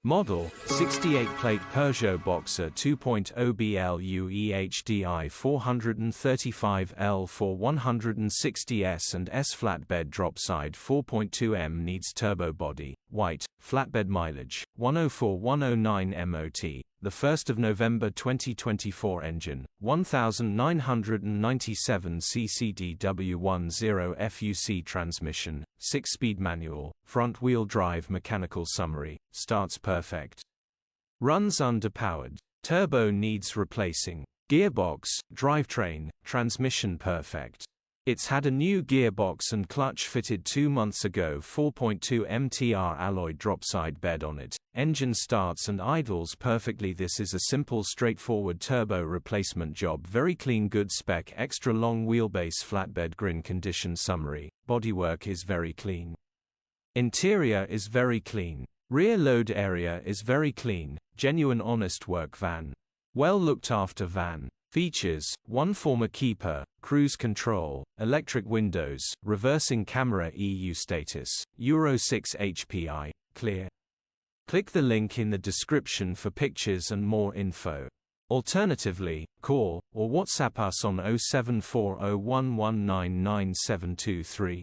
Model, 68-plate Peugeot Boxer 2.0 BlueHDi 435 L4 160S and S flatbed dropside 4.2M needs turbo body, white, flatbed mileage, 104-109 MOT, the 1st of November 2024 engine, 1997 CCDW10 FUC transmission, 6-speed manual, front-wheel drive mechanical summary, starts perfect. Runs underpowered. Turbo needs replacing. Gearbox, drivetrain, transmission perfect. It's had a new gearbox and clutch fitted 2 months ago. 4.2 MTR alloy dropside bed on it. Engine starts and idles perfectly. This is a simple straightforward turbo replacement job. Very clean, good spec, extra long wheelbase, flatbed grin condition summary. Bodywork is very clean. Interior is very clean. Rear load area is very clean. Genuine honest work van. Well looked after van. Features: 1 former keeper, cruise control, electric windows, reversing camera, EU status, Euro 6 HPI, clear. Click the link in the description for pictures and more info. Alternatively, call or WhatsApp us on 074011999723.